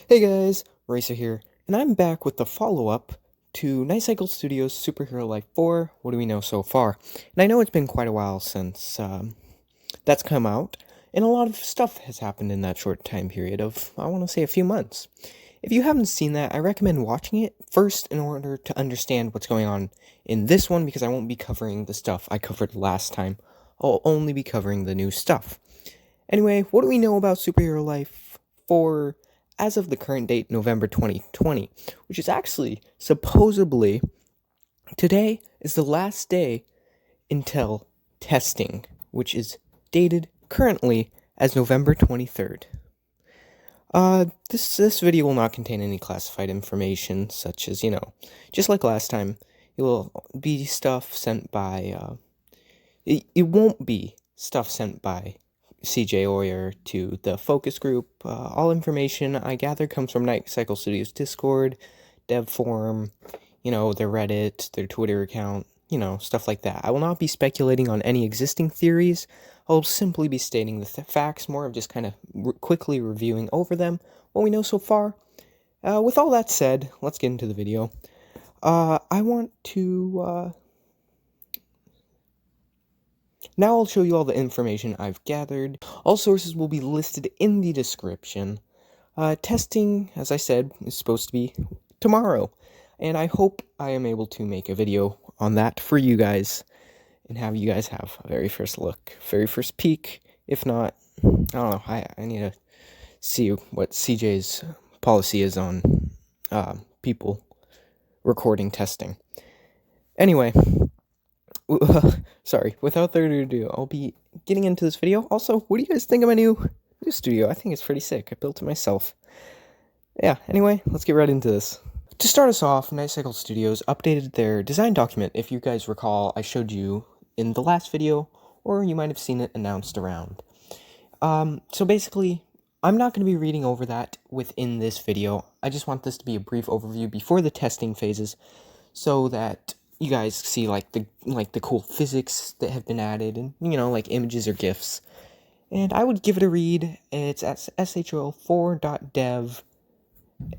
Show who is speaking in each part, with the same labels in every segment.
Speaker 1: Hey guys, Racer here, and I'm back with the follow-up to Nightcycle Studios' Superhero Life 4, What Do We Know So Far? And I know it's been quite a while since that's come out, and a lot of stuff has happened in that short time period of, I want to say, a few months. If you haven't seen that, I recommend watching it first in order to understand what's going on in this one, because I won't be covering the stuff I covered last time. I'll only be covering the new stuff. Anyway, what do we know about Superhero Life for as of the current date, November 2020, which is actually supposedly today is the last day until testing, which is dated currently as November 23rd. This video will not contain any classified information, such as, just like last time, it will be stuff sent by, it won't be stuff sent by CJ Oyer to the focus group. All information I gather comes from Nightcycle Studios Discord, dev forum, their Reddit, their Twitter account, stuff like that. I will not be speculating on any existing theories. I'll simply be stating the facts, more of just kind of quickly reviewing over them, what we know so far. With all that said, let's get into the video. I want to, Now I'll show you all the information I've gathered. All sources will be listed in the description. Testing, as I said, is supposed to be tomorrow, and I hope I am able to make a video on that for you guys, and have you guys have a very first look, very first peek. If not, I don't know, I need to see what CJ's policy is on people recording testing. Anyway, sorry, without further ado, I'll be getting into this video. Also, what do you guys think of my new studio? I think it's pretty sick. I built it myself. Yeah, anyway, let's get right into this. To start us off, Nightcycle Studios updated their design document. If you guys recall, I showed you in the last video, or you might have seen it announced around. So basically, I'm not going to be reading over that within this video. I just want this to be a brief overview before the testing phases, so that you guys see like the cool physics that have been added, and like images or GIFs. And I would give it a read. It's at SHL4.dev.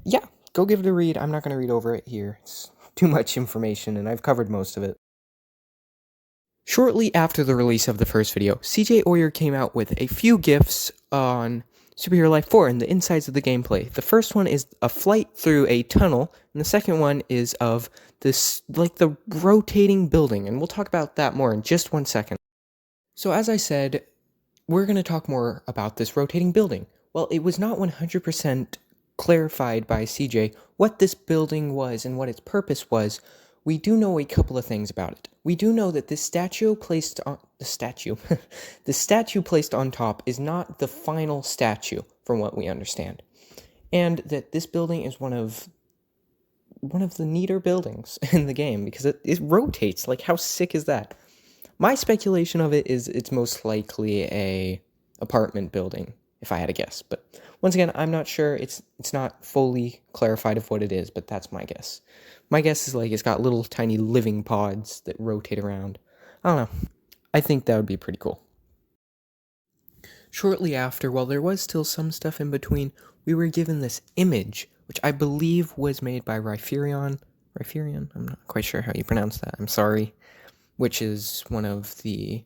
Speaker 1: Yeah, go give it a read. I'm not going to read over it here. It's too much information, and I've covered most of it. Shortly after the release of the first video, CJ Oyer came out with a few GIFs on Superhero Life 4 and the insides of the gameplay. The first one is a flight through a tunnel, and the second one is of this, like, the rotating building, and we'll talk about that more in just 1 second. So as I said, we're going to talk more about this rotating building. Well, it was not 100% clarified by CJ what this building was and what its purpose was. We do know a couple of things about it. We do know that this statue placed on the statue placed on top is not the final statue, from what we understand, and that this building is one of the neater buildings in the game because it rotates. Like, how sick is that? My speculation of it is it's most likely a apartment building, if I had to guess. But once again, I'm not sure. It's not fully clarified of what it is, but that's my guess. My guess is like it's got little tiny living pods that rotate around. I don't know. I think that would be pretty cool. Shortly after, while there was still some stuff in between, we were given this image, which I believe was made by Riferion. I'm not quite sure how you pronounce that. I'm sorry. Which is one of the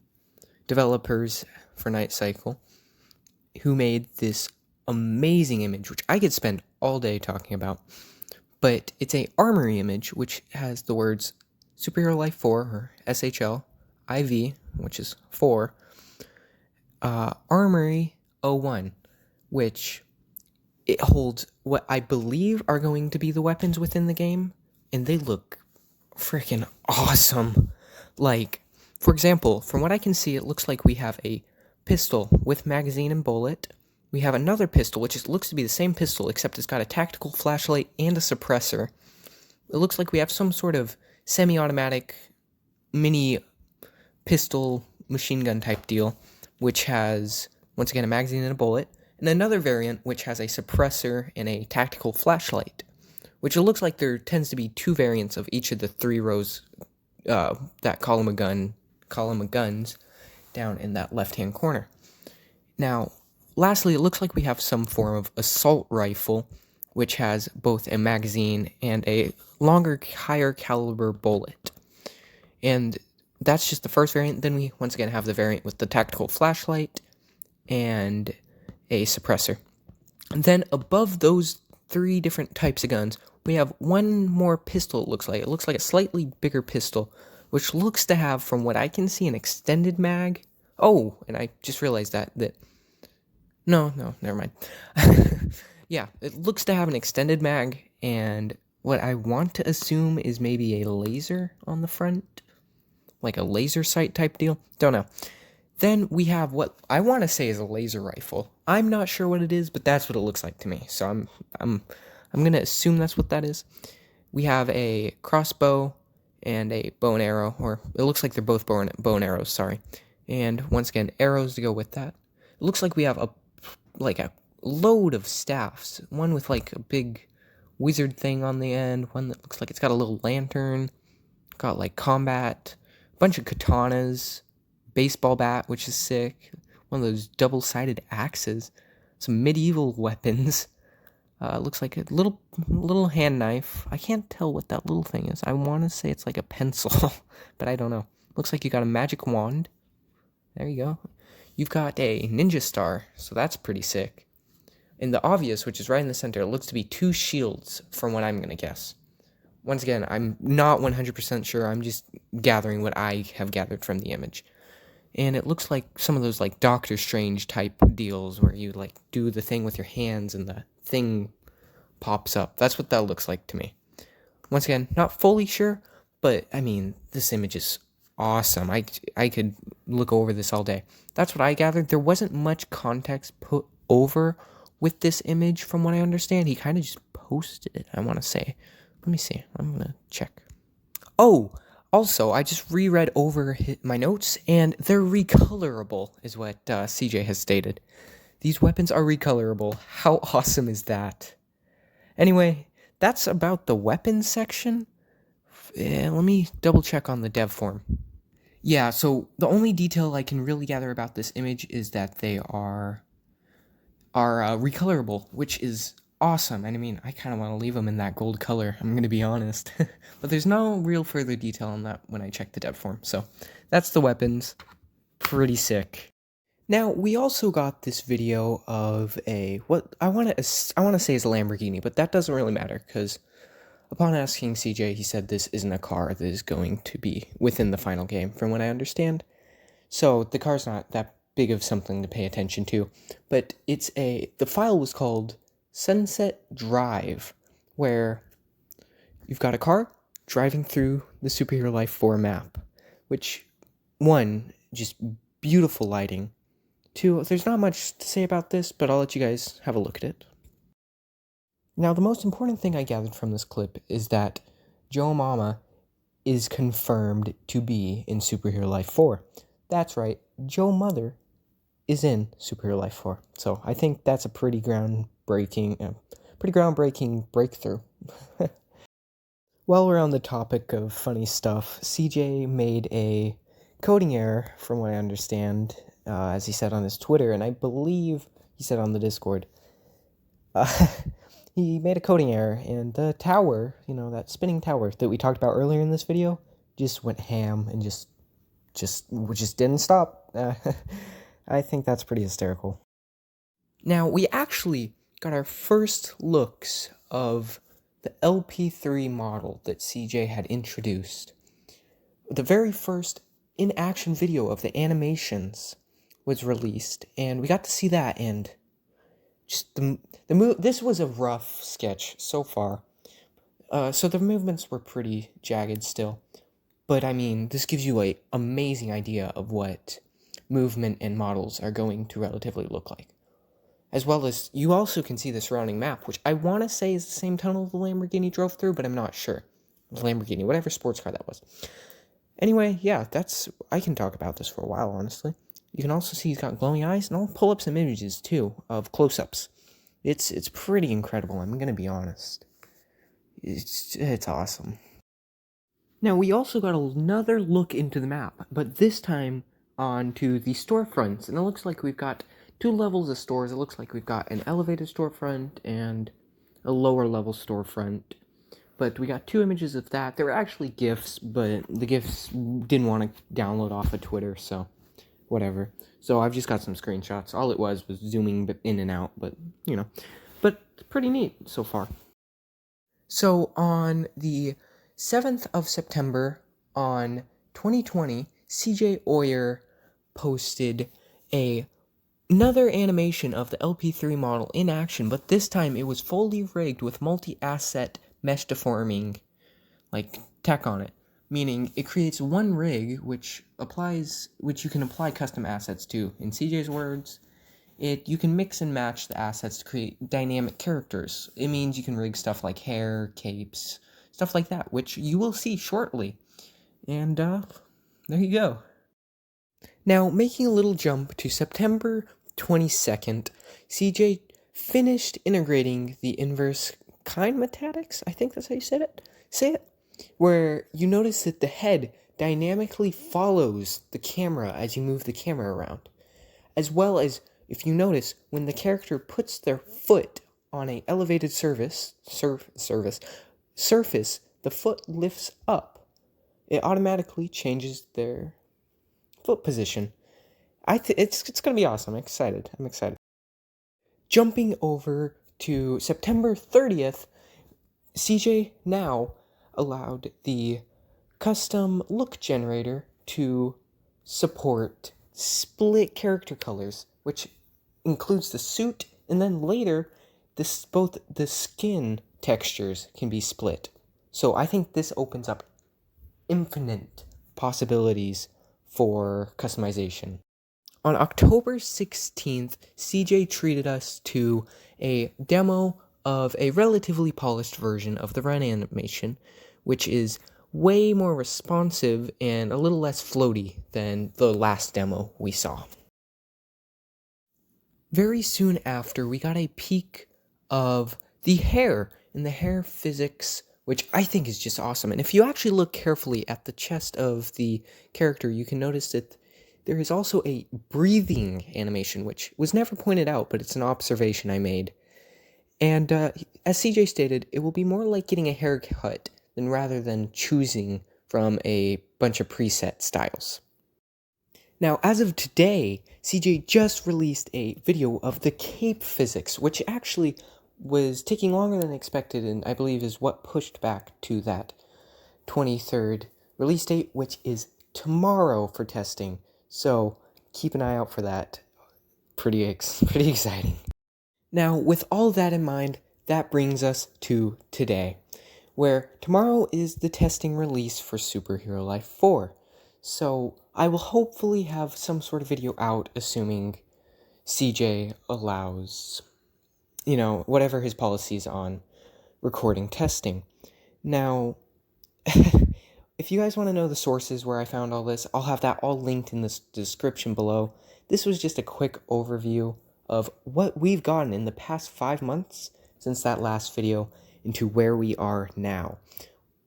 Speaker 1: developers for Nightcycle, who made this amazing image, which I could spend all day talking about. But it's a armory image, which has the words Superhero Life 4, or SHL IV, which is 4, Armory 01, which it holds what I believe are going to be the weapons within the game, and they look freaking awesome. Like, for example, from what I can see, it looks like we have a pistol with magazine and bullet. We have another pistol, which looks to be the same pistol, except it's got a tactical flashlight and a suppressor. It looks like we have some sort of semi-automatic mini pistol machine gun type deal, which has, once again, a magazine and a bullet, and another variant which has a suppressor and a tactical flashlight, which it looks like there tends to be two variants of each of the three rows, that column of guns down in that left-hand corner. Now, lastly, it looks like we have some form of assault rifle which has both a magazine and a longer, higher caliber bullet. And that's just the first variant. Then we once again have the variant with the tactical flashlight and a suppressor. And then above those three different types of guns, we have one more pistol, it looks like. It looks like a slightly bigger pistol, which looks to have, from what I can see, an extended mag. Oh, and I just realized that. No, never mind. Yeah, it looks to have an extended mag, and what I want to assume is maybe a laser on the front. Like a laser sight type deal. Don't know. Then we have what I want to say is a laser rifle. I'm not sure what it is, but that's what it looks like to me. So I'm gonna assume that's what that is. We have a crossbow and a bow and arrow, or it looks like they're both bow and arrows. Sorry, and once again arrows to go with that. It looks like we have a load of staffs. One with like a big wizard thing on the end. One that looks like it's got a little lantern. Got like combat. A bunch of katanas. Baseball bat, which is sick. One of those double-sided axes. Some medieval weapons. Looks like a little hand knife. I can't tell what that little thing is. I want to say it's like a pencil, but I don't know. Looks like you got a magic wand. There you go. You've got a ninja star, so that's pretty sick. And the obvious, which is right in the center, it looks to be two shields, from what I'm going to guess. Once again, I'm not 100% sure. I'm just gathering what I have gathered from the image. And it looks like some of those like Doctor Strange type deals where you like do the thing with your hands and the thing pops up. That's what that looks like to me. Once again, not fully sure, but I mean, this image is awesome. I could look over this all day. That's what I gathered. There wasn't much context put over with this image from what I understand. He kind of just posted it, I want to say. Let me see. I'm going to check. Oh, also, I just reread over my notes, and they're recolorable, is what CJ has stated. These weapons are recolorable. How awesome is that? Anyway, that's about the weapons section. Let me double check on the dev form. Yeah, so the only detail I can really gather about this image is that they are recolorable, which is awesome. And I mean, I kind of want to leave them in that gold color, I'm going to be honest. But there's no real further detail on that when I check the dev form. So that's the weapons. Pretty sick. Now, we also got this video of what I want to say is a Lamborghini, but that doesn't really matter because upon asking CJ, he said this isn't a car that is going to be within the final game, from what I understand. So the car's not that big of something to pay attention to, but the file was called Sunset Drive, where you've got a car driving through the Super Hero Life 4 map, which, one, just beautiful lighting. Two, there's not much to say about this, but I'll let you guys have a look at it. Now, the most important thing I gathered from this clip is that Joe Mama is confirmed to be in Super Hero Life 4. That's right, Joe Mother is in Super Hero Life 4. So I think that's a pretty groundbreaking breakthrough. While we're on the topic of funny stuff, CJ made a coding error, from what I understand, as he said on his Twitter, and I believe he said on the Discord. He made a coding error, and the tower, that spinning tower that we talked about earlier in this video, just went ham and just didn't stop. I think that's pretty hysterical. Now, we actually got our first looks of the LP3 model that CJ had introduced. The very first in-action video of the animations was released, and we got to see that, and just this was a rough sketch so far. So the movements were pretty jagged still. But I mean, this gives you an amazing idea of what movement and models are going to relatively look like. As well as, you also can see the surrounding map, which I want to say is the same tunnel the Lamborghini drove through, but I'm not sure. Lamborghini, whatever sports car that was. Anyway, yeah, I can talk about this for a while, honestly. You can also see he's got glowing eyes, and I'll pull up some images, too, of close-ups. It's pretty incredible, I'm gonna be honest. It's awesome. Now, we also got another look into the map, but this time onto the storefronts, and it looks like we've got 2 levels of stores. It looks like we've got an elevated storefront and a lower level storefront. But we got 2 images of that. They were actually GIFs, but the GIFs didn't want to download off of Twitter, so whatever. So I've just got some screenshots. All it was zooming in and out, but, you know. But pretty neat so far. So on the 7th of September on 2020, CJ Oyer posted another animation of the LP3 model in action, but this time it was fully rigged with multi-asset mesh deforming tech on it, meaning it creates one rig which you can apply custom assets to. In CJ's words, you can mix and match the assets to create dynamic characters. It means you can rig stuff like hair, capes, stuff like that, which you will see shortly. And there you go. Now, making a little jump to September 22nd, CJ finished integrating the inverse kinematics, I think that's how you say it, where you notice that the head dynamically follows the camera as you move the camera around, as well as, if you notice, when the character puts their foot on an elevated surface, the foot lifts up. It automatically changes their foot position. It's gonna be awesome. I'm excited. Jumping over to September 30th, CJ now allowed the custom look generator to support split character colors, which includes the suit, and then later both the skin textures can be split. So I think this opens up infinite possibilities for customization. On October 16th, CJ treated us to a demo of a relatively polished version of the run animation, which is way more responsive and a little less floaty than the last demo we saw. Very soon after, we got a peek of the hair and the hair physics, which I think is just awesome. And if you actually look carefully at the chest of the character, you can notice that there is also a breathing animation, which was never pointed out, but it's an observation I made. And as CJ stated, it will be more like getting a haircut rather than choosing from a bunch of preset styles. Now, as of today, CJ just released a video of the cape physics, which actually was taking longer than expected, and I believe is what pushed back to that 23rd release date, which is tomorrow for testing. So keep an eye out for that. Pretty exciting. Now, with all that in mind, that brings us to today, where tomorrow is the testing release for Superhero Life 4. So I will hopefully have some sort of video out, assuming CJ allows, whatever his policies on recording testing. Now, if you guys want to know the sources where I found all this, I'll have that all linked in the description below. This was just a quick overview of what we've gotten in the past 5 months since that last video into where we are now.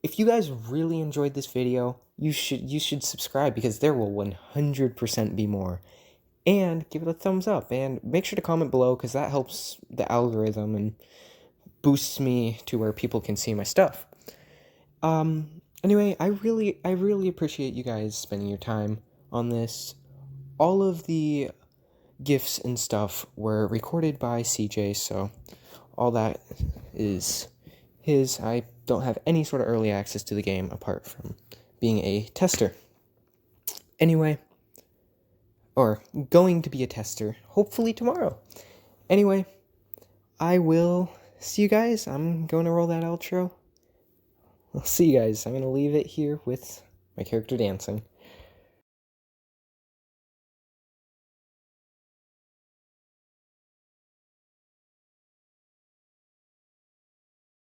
Speaker 1: If you guys really enjoyed this video, you should subscribe, because there will 100% be more. And give it a thumbs up, and make sure to comment below, because that helps the algorithm and boosts me to where people can see my stuff. Anyway, I really appreciate you guys spending your time on this. All of the GIFs and stuff were recorded by CJ, so all that is his. I don't have any sort of early access to the game apart from being a tester. Anyway, or going to be a tester, hopefully tomorrow. Anyway, I will see you guys. I'm going to roll that outro. I'll see you guys. I'm going to leave it here with my character dancing.